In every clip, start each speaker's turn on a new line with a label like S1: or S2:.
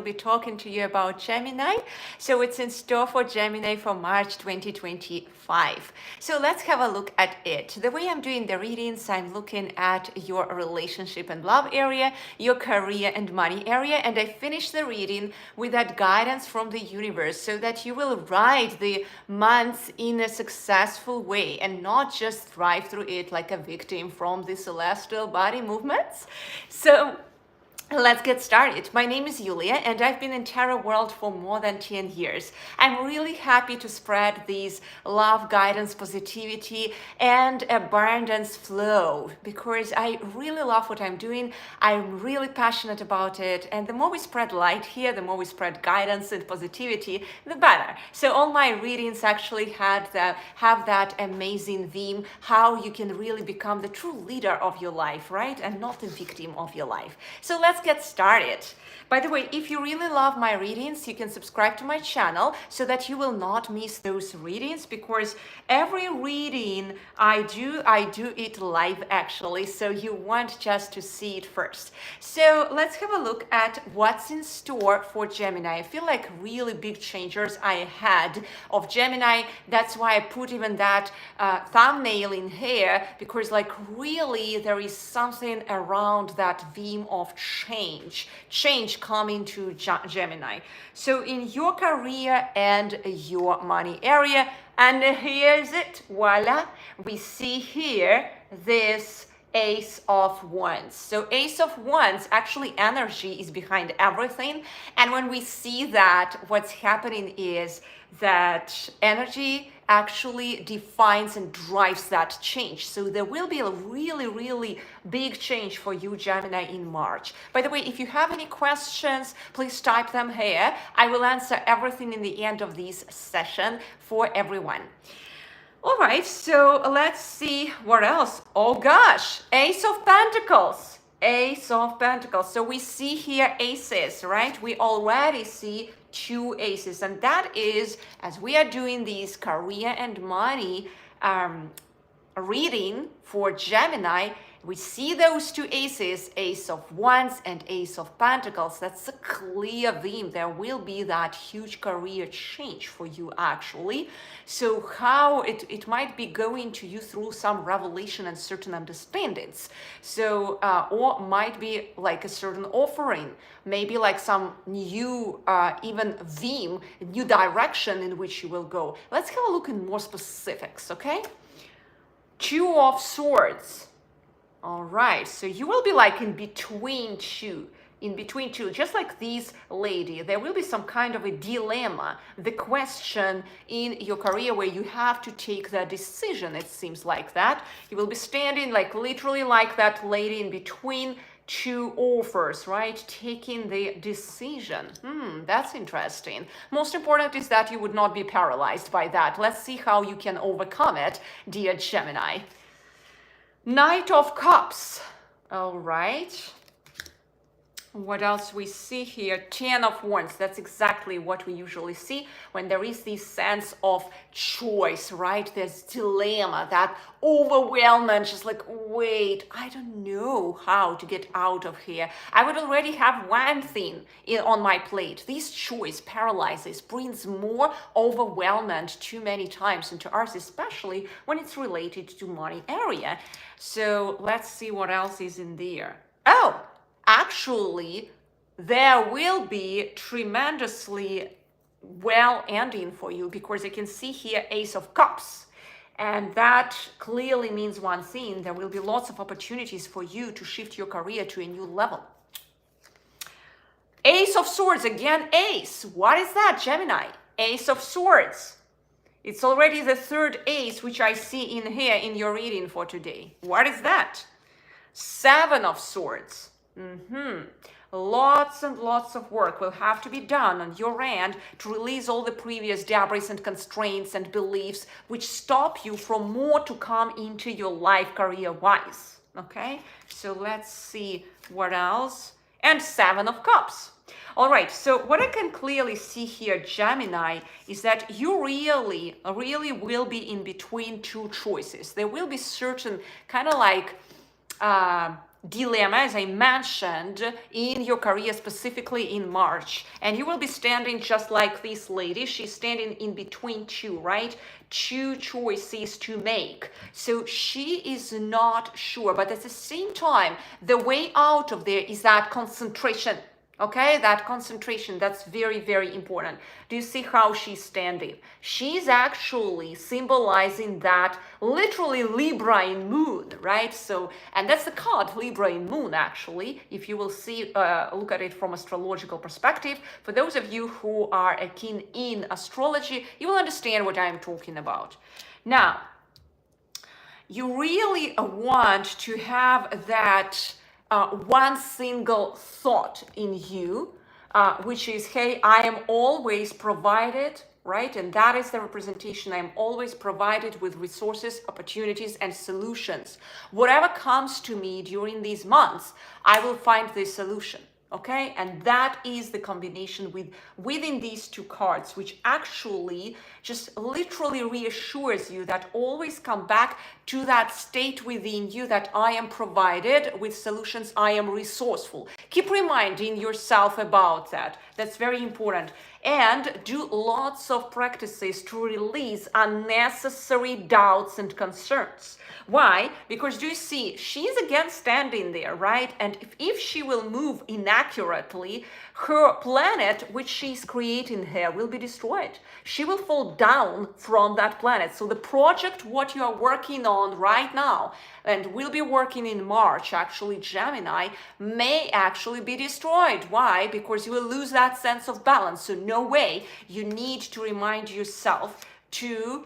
S1: be talking to you about Gemini. So it's in store for Gemini for March 2025. So let's have a look at it. The way I'm doing the readings, I'm looking at your relationship and love area, your career and money area, and I finish the reading with that guidance from the universe so that you will ride the months in a successful way and not just thrive through it like a victim from the celestial body movements. So let's get started. My name is Yulia and I've been in tarot world for more than 10 years. I'm really happy to spread these love, guidance, positivity, and abundance flow because I really love what I'm doing. I'm really passionate about it. And the more we spread light here, the more we spread guidance and positivity, the better. So all my readings actually have that amazing theme, how you can really become the true leader of your life, right? And not the victim of your life. So let's get started. By the way, if you really love my readings, you can subscribe to my channel so that you will not miss those readings, because every reading I do it live actually, so you want just to see it first. So let's have a look at what's in store for Gemini. I feel like really big changes I had of Gemini. That's why I put even that thumbnail in here, because like really there is something around that theme of change coming to Gemini. So in your career and your money area, and here's it, voila, we see here this Ace of Wands. So Ace of Wands, actually energy is behind everything. And when we see that, what's happening is that energy actually defines and drives that change. So there will be a really, really big change for you, Gemini, in March. By the way, if you have any questions, please type them here. I will answer everything in the end of this session for everyone. All right, so let's see what else. Oh gosh, Ace of Pentacles. Ace of Pentacles. So we see here aces, right? We already see two aces, and that is, as we are doing these career and money reading for Gemini, we see those two aces, Ace of Wands and Ace of Pentacles. That's a clear theme. There will be that huge career change for you actually. So how it might be going to you through some revelation and certain understandings. So, or might be like a certain offering, maybe like some new, even theme, new direction in which you will go. Let's have a look in more specifics, okay? Two of Swords. All right, so you will be like in between two, just like this lady. There will be some kind of a dilemma, the question in your career where you have to take the decision. It seems like that. You will be standing like literally like that lady in between two offers, right? Taking the decision. That's interesting. Most important is that you would not be paralyzed by that. Let's see how you can overcome it, dear Gemini. Knight of Cups. All right. What else we see here? Ten of Wands. That's exactly what we usually see when there is this sense of choice, right? There's dilemma, that overwhelming, just like, wait, I don't know how to get out of here. I would already have one thing on my plate. This choice paralyzes, brings more overwhelmment too many times into us, especially when it's related to money area. So let's see what else is in there. Oh, actually, there will be tremendously well ending for you, because I can see here Ace of Cups. And that clearly means one thing. There will be lots of opportunities for you to shift your career to a new level. Ace of Swords, again, ace. What is that, Gemini? Ace of Swords. It's already the third ace which I see in here in your reading for today. What is that? Seven of Swords. Lots and lots of work will have to be done on your end to release all the previous debris and constraints and beliefs which stop you from more to come into your life career-wise. Okay, so let's see what else. And Seven of Cups. All right, so what I can clearly see here, Gemini, is that you really will be in between two choices. There will be certain kind of like dilemma, as I mentioned, in your career, specifically in March. And you will be standing just like this lady. She's standing in between two, right? Two choices to make. So she is not sure, but at the same time, the way out of there is that concentration. Okay, that concentration, that's very, very important. Do you see how she's standing? She's actually symbolizing that literally Libra in moon, right? So, and that's the card, Libra in moon, actually, if you will see, look at it from astrological perspective. For those of you who are keen in astrology, you will understand what I'm talking about. Now, you really want to have that one single thought in you, which is, hey, I am always provided, right? And that is the representation. I am always provided with resources, opportunities, and solutions. Whatever comes to me during these months, I will find the solution. Okay, and that is the combination within these two cards, which actually just literally reassures you that always come back to that state within you that I am provided with solutions, I am resourceful. Keep reminding yourself about that. That's very important. And do lots of practices to release unnecessary doubts and concerns. Why? Because do you see, she's again standing there, right? And if she will move inaccurately, her planet, which she's creating here, will be destroyed. She will fall down from that planet. So the project, what you are working on right now, and will be working in March, actually, Gemini, may actually be destroyed. Why? Because you will lose that sense of balance. So no way. You need to remind yourself to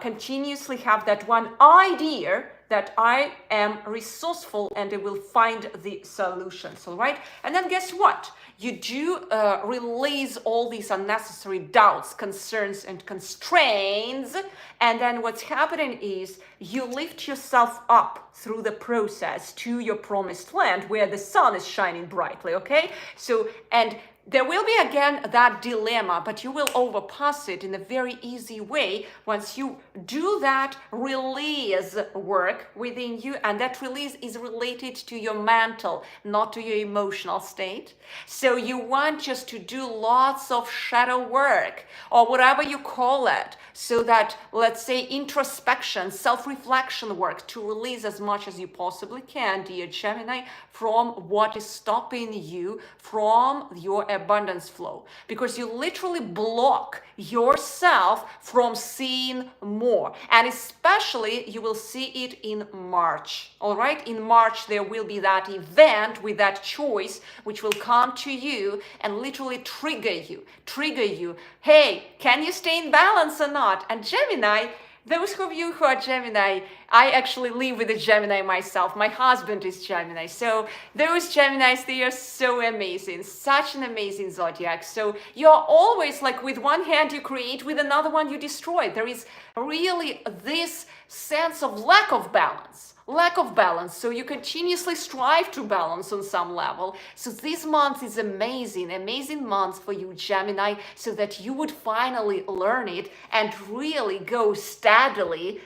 S1: continuously have that one idea that I am resourceful and I will find the solutions, all right? And then guess what? You do release all these unnecessary doubts, concerns, and constraints. And then what's happening is you lift yourself up through the process to your promised land where the sun is shining brightly, okay? So, and there will be again that dilemma, but you will overpass it in a very easy way once you do that release work within you, and that release is related to your mental, not to your emotional state. So you want just to do lots of shadow work or whatever you call it, so that, let's say, introspection, self-reflection work to release as much as you possibly can, dear Gemini, from what is stopping you from your abundance flow, because you literally block yourself from seeing more. And especially you will see it in March. All right, in March there will be that event with that choice which will come to you and literally trigger you. Hey, can you stay in balance or not? And Gemini, those of you who are Gemini, I actually live with a Gemini myself. My husband is Gemini. So those Geminis, they are so amazing. Such an amazing zodiac. So you're always like, with one hand you create, with another one you destroy. There is really this sense of lack of balance. So you continuously strive to balance on some level. So this month is amazing month for you, Gemini, so that you would finally learn it and really go steadily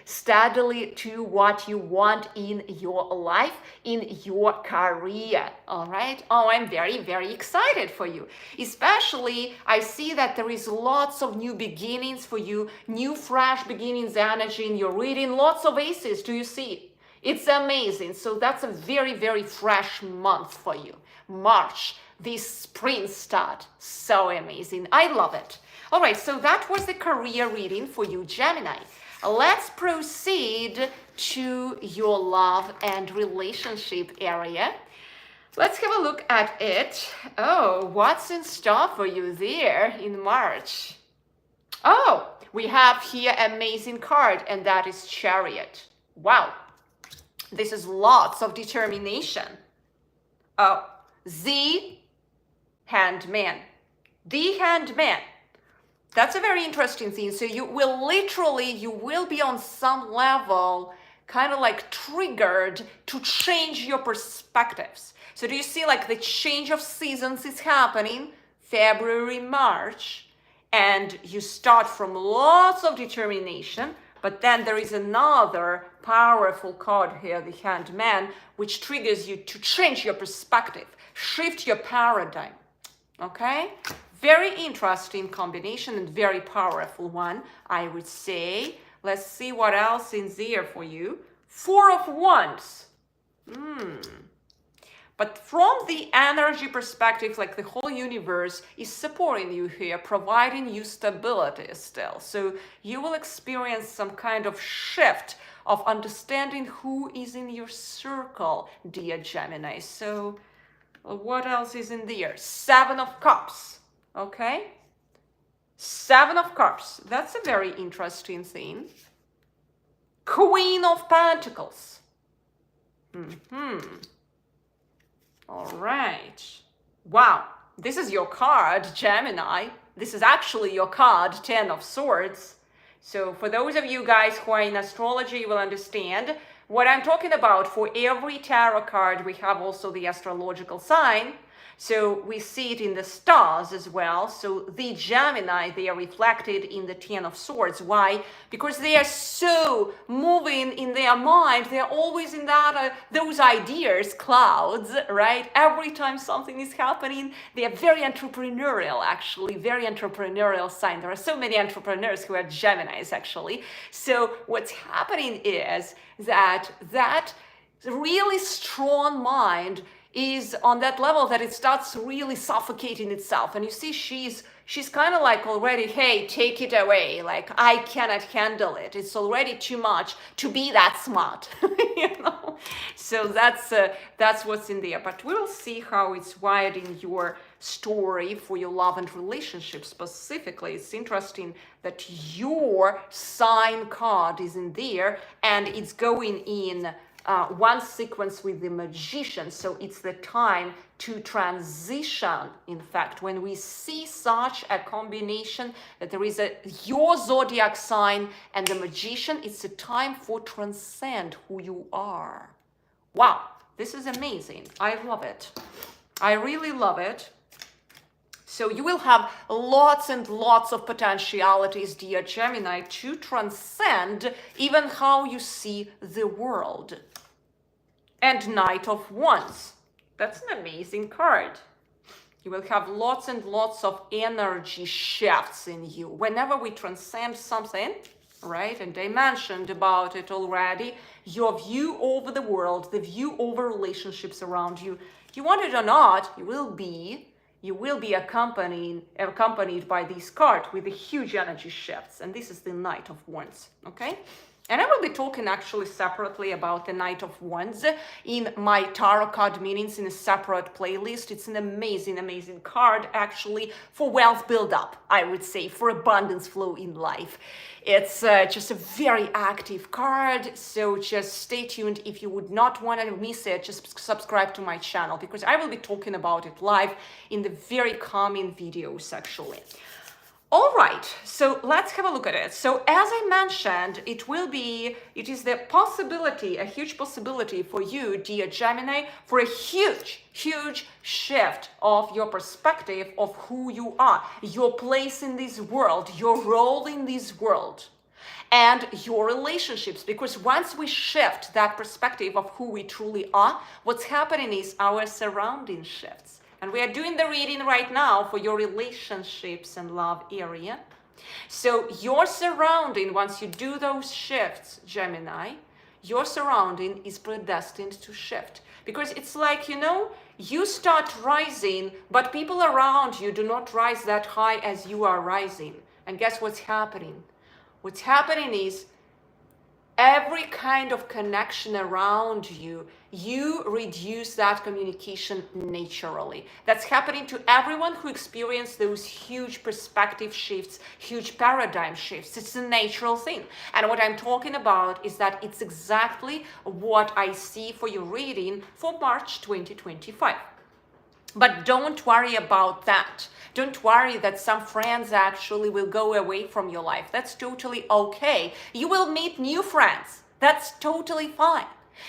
S1: to what you want in your life, in your career. All right. Oh, I'm very excited for you. Especially, I see that there is lots of new beginnings for you, new fresh beginnings energy in your reading, lots of aces. Do you see? It's amazing. So that's a very fresh month for you. March, this spring start. So amazing. I love it. All right, so that was the career reading for you, Gemini. Let's proceed to your love and relationship area. Let's have a look at it. Oh, what's in store for you there in March? Oh, we have here an amazing card, and that is Chariot. Wow. This is lots of determination. Oh, the Hanged Man. The Hanged Man. That's a very interesting thing. So you will be on some level kind of like triggered to change your perspectives. So do you see like the change of seasons is happening, February, March, and you start from lots of determination But then there is another powerful card here, the Hangman, which triggers you to change your perspective, shift your paradigm. Okay? Very interesting combination and very powerful one, I would say. Let's see what else is there for you. Four of Wands. But from the energy perspective, like the whole universe is supporting you here, providing you stability still. So you will experience some kind of shift of understanding who is in your circle, dear Gemini. So what else is in there? Seven of Cups. Okay? Seven of Cups. That's a very interesting thing. Queen of Pentacles. All right. Wow. This is your card, Gemini. This is actually your card, Ten of Swords. So for those of you guys who are in astrology, you will understand what I'm talking about. For every tarot card, we have also the astrological sign. So we see it in the stars as well. So the Gemini, they are reflected in the Ten of Swords. Why? Because they are so moving in their mind. They're always in that those ideas, clouds, right? Every time something is happening, they are very entrepreneurial, actually, very entrepreneurial sign. There are so many entrepreneurs who are Geminis, actually. So what's happening is that really strong mind is on that level that it starts really suffocating itself. And you see, she's kind of like already, hey, take it away. Like, I cannot handle it. It's already too much to be that smart, you know? So that's what's in there. But we'll see how it's wired in your story for your love and relationship specifically. It's interesting that your sign card is in there and it's going in one sequence with the Magician. So it's the time to transition. In fact, when we see such a combination that there is your zodiac sign and the Magician, it's a time for transcend who you are. Wow, this is amazing. I love it. I really love it. So you will have lots and lots of potentialities, dear Gemini, to transcend even how you see the world. And Knight of Wands. That's an amazing card. You will have lots and lots of energy shifts in you. Whenever we transcend something, right? And I mentioned about it already, your view over the world, the view over relationships around you, you want it or not, you will be accompanied by this card with the huge energy shifts. And this is the Knight of Wands, okay? And I will be talking actually separately about the Knight of Wands in my tarot card meetings in a separate playlist. It's an amazing, amazing card actually for wealth buildup, I would say, for abundance flow in life. It's just a very active card, so just stay tuned. If you would not want to miss it, just subscribe to my channel because I will be talking about it live in the very coming videos actually. All right, so let's have a look at it. So as I mentioned, it is the possibility, a huge possibility for you, dear Gemini, for a huge, huge shift of your perspective of who you are, your place in this world, your role in this world, and your relationships. Because once we shift that perspective of who we truly are, what's happening is our surrounding shifts. And we are doing the reading right now for your relationships and love area. So your surrounding, once you do those shifts, Gemini, your surrounding is predestined to shift. Because it's like, you know, you start rising, but people around you do not rise that high as you are rising. And guess what's happening? What's happening is every kind of connection around you, you reduce that communication naturally. That's happening to everyone who experiences those huge perspective shifts, huge paradigm shifts. It's a natural thing. And what I'm talking about is that it's exactly what I see for your reading for March 2025. But don't worry about that. Don't worry that some friends actually will go away from your life. That's totally okay. You will meet new friends. That's totally fine.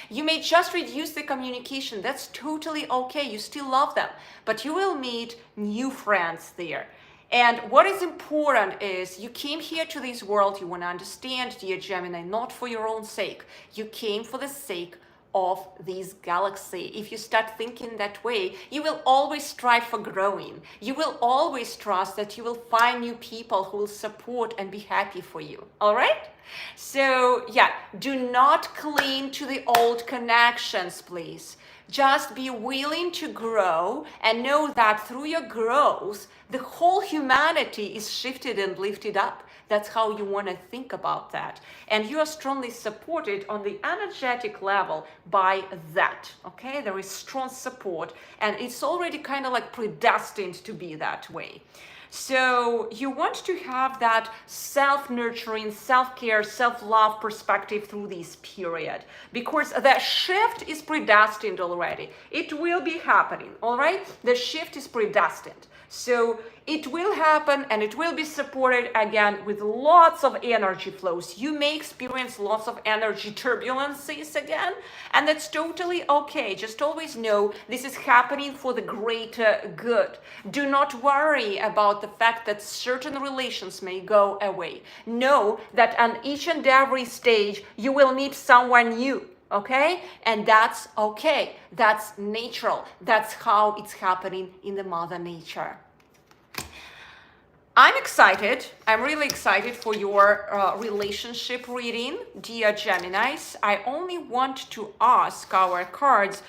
S1: You may just reduce the communication. That's totally okay. You still love them. But you will meet new friends there. And what is important is you came here to this world, you want to understand, dear Gemini, not for your own sake. You came for the sake of this galaxy. If you start thinking that way, you will always strive for growing. You will always trust that you will find new people who will support and be happy for you. All right? So yeah, do not cling to the old connections, please. Just be willing to grow and know that through your growth, the whole humanity is shifted and lifted up. That's how you want to think about that. And you are strongly supported on the energetic level by that. Okay, there is strong support, and it's already kind of like predestined to be that way. So you want to have that self-nurturing, self-care, self-love perspective through this period, because the shift is predestined already. It will be happening, all right? The shift is predestined. So it will happen, and it will be supported again with lots of energy flows. You may experience lots of energy turbulences again, and that's totally okay. Just always know this is happening for the greater good. Do not worry about the fact that certain relations may go away. Know that on each and every stage, you will meet someone new. Okay? And that's okay. That's natural. That's how it's happening in the Mother Nature. I'm excited. I'm really excited for your relationship reading, dear Geminis. I only want to ask our cards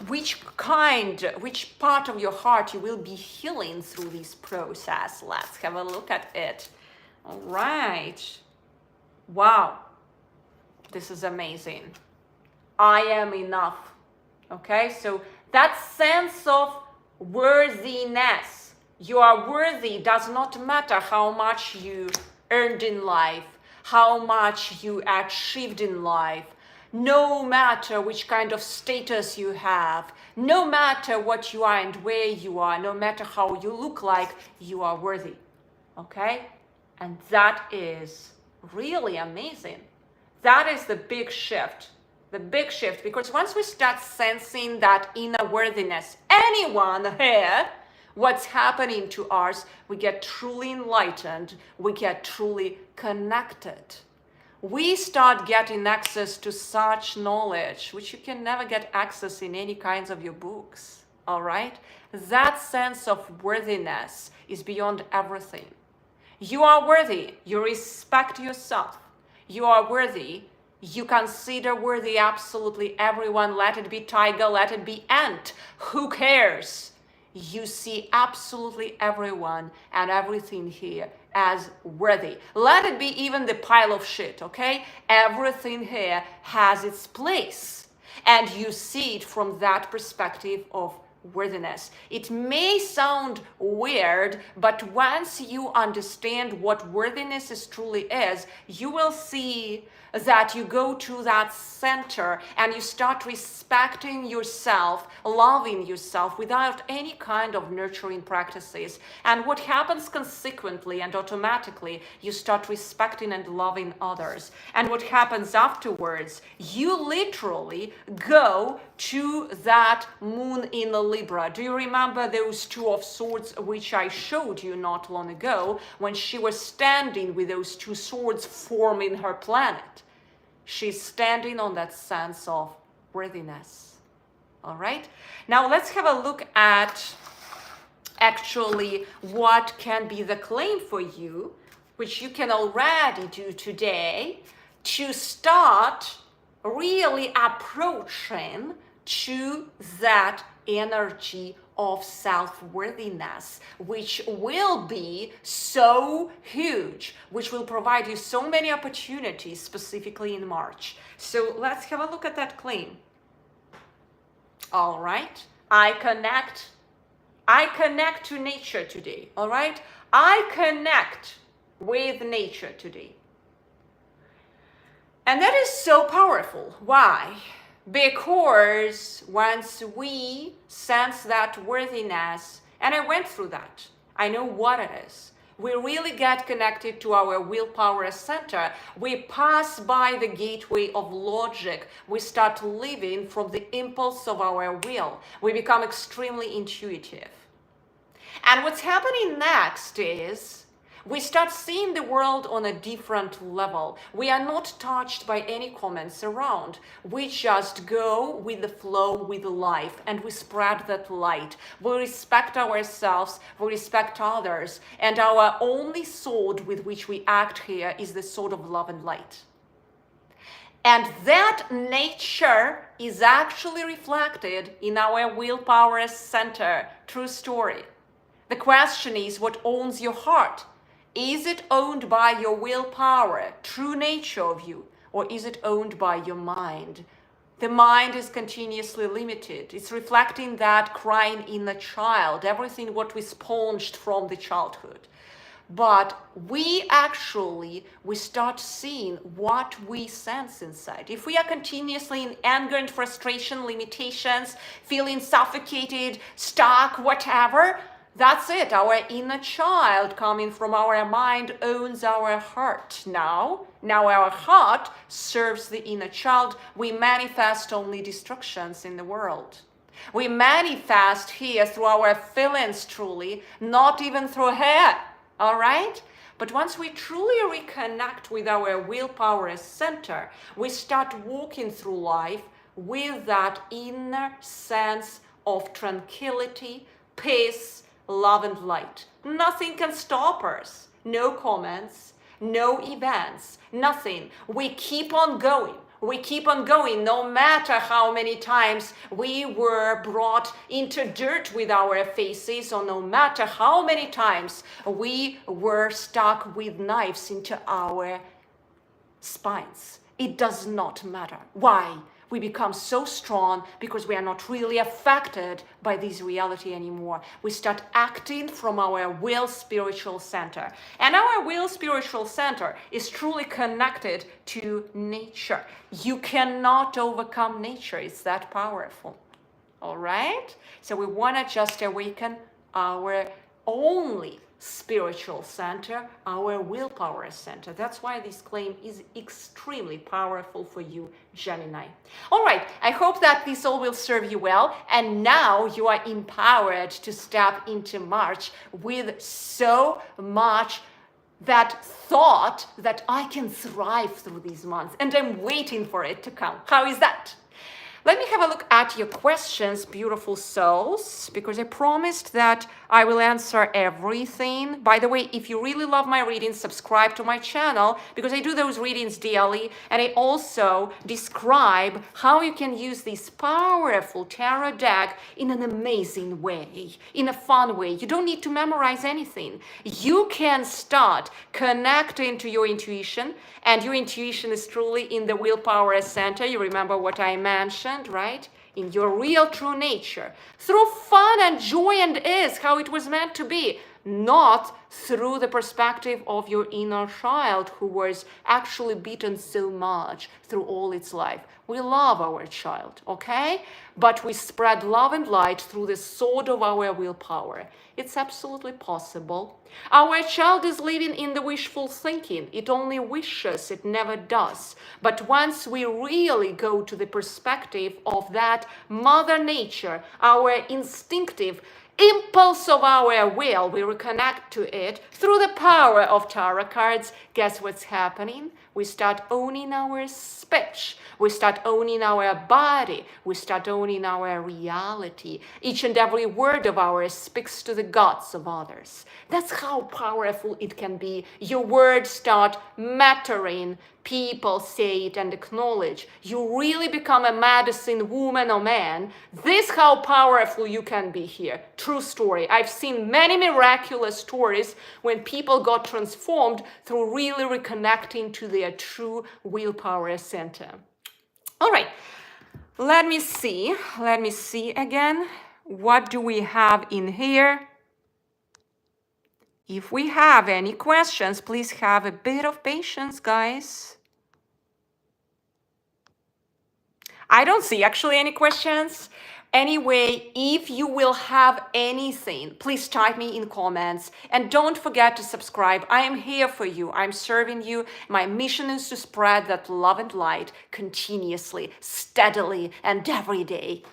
S1: which part of your heart you will be healing through this process. Let's have a look at it. All right. Wow. This is amazing. I am enough. Okay, so that sense of worthiness. You are worthy. Does not matter how much you earned in life, how much you achieved in life, no matter which kind of status you have, no matter what you are and where you are, no matter how you look like, you are worthy. Okay? And that is really amazing. That is the big shift. The big shift, because once we start sensing that inner worthiness, anyone here, what's happening to us, we get truly enlightened, we get truly connected. We start getting access to such knowledge, which you can never get access in any kinds of your books, all right? That sense of worthiness is beyond everything. You are worthy, you respect yourself, you are worthy. You consider worthy absolutely everyone. Let it be tiger, let it be ant. Who cares? You see absolutely everyone and everything here as worthy. Let it be even the pile of shit, okay? Everything here has its place. And you see it from that perspective of worthiness. It may sound weird, but once you understand what worthiness is truly is, you will see that you go to that center and you start respecting yourself, loving yourself without any kind of nurturing practices. And what happens consequently and automatically, you start respecting and loving others. And what happens afterwards, you literally go to that moon in Libra. Do you remember those two of swords which I showed you not long ago when she was standing with those two swords forming her planet? She's standing on that sense of worthiness. All right. Now let's have a look at actually what can be the claim for you, which you can already do today to start really approaching to that energy of self-worthiness, which will be so huge, which will provide you so many opportunities, specifically in March. So let's have a look at that claim. All right. I connect to nature today. All right. I connect with nature today. And that is so powerful. Why? Because once we sense that worthiness, and I went through that, I know what it is. We really get connected to our willpower center. We pass by the gateway of logic. We start living from the impulse of our will. We become extremely intuitive. And what's happening next is we start seeing the world on a different level. We are not touched by any comments around. We just go with the flow, with life, and we spread that light. We respect ourselves, we respect others, and our only sword with which we act here is the sword of love and light. And that nature is actually reflected in our willpower center. True story. The question is, what owns your heart? Is it owned by your willpower, true nature of you, or is it owned by your mind? The mind is continuously limited. It's reflecting that crying inner child, everything what we sponged from the childhood. But we start seeing what we sense inside. If we are continuously in anger and frustration, limitations, feeling suffocated, stuck, whatever, that's it. Our inner child coming from our mind owns our heart now. Now our heart serves the inner child. We manifest only destructions in the world. We manifest here through our feelings truly, not even through hair. All right? But once we truly reconnect with our willpower center, we start walking through life with that inner sense of tranquility, peace, love and light. Nothing can stop us. No comments, no events, nothing. We keep on going. We keep on going no matter how many times we were brought into dirt with our faces, or no matter how many times we were stuck with knives into our spines. It does not matter. Why? We become so strong because we are not really affected by this reality anymore. We start acting from our will spiritual center. And our will spiritual center is truly connected to nature. You cannot overcome nature. It's that powerful. All right? So we want to just awaken our only spiritual center, our willpower center. That's why this claim is extremely powerful for you, Gemini. All right, I hope that this all will serve you well. And now you are empowered to step into March with so much that thought that I can thrive through these months. And I'm waiting for it to come. How is that? Let me have a look at your questions, beautiful souls, because I promised that I will answer everything. By the way, if you really love my readings, subscribe to my channel, because I do those readings daily, and I also describe how you can use this powerful tarot deck in an amazing way, in a fun way. You don't need to memorize anything. You can start connecting to your intuition, and your intuition is truly in the willpower center. You remember what I mentioned, right? In your real true nature, through fun and joy and ease, how it was meant to be, not through the perspective of your inner child who was actually beaten so much through all its life. We love our child, okay? But we spread love and light through the sword of our willpower. It's absolutely possible. Our child is living in the wishful thinking. It only wishes, it never does. But once we really go to the perspective of that Mother Nature, our instinctive impulse of our will, we reconnect to it through the power of tarot cards. Guess what's happening? We start owning our speech. We start owning our body. We start owning our reality. Each and every word of ours speaks to the gods of others. That's how powerful it can be. Your words start mattering. People say it and acknowledge. You really become a medicine woman or man. This how powerful you can be here. True story. I've seen many miraculous stories when people got transformed through really reconnecting to their true willpower center. All right, let me see again. What do we have in here? If we have any questions, please have a bit of patience, guys. I don't see actually any questions. Anyway, if you will have anything, please type me in comments, and don't forget to subscribe. I am here for you. I'm serving you. My mission is to spread that love and light continuously, steadily, and every day.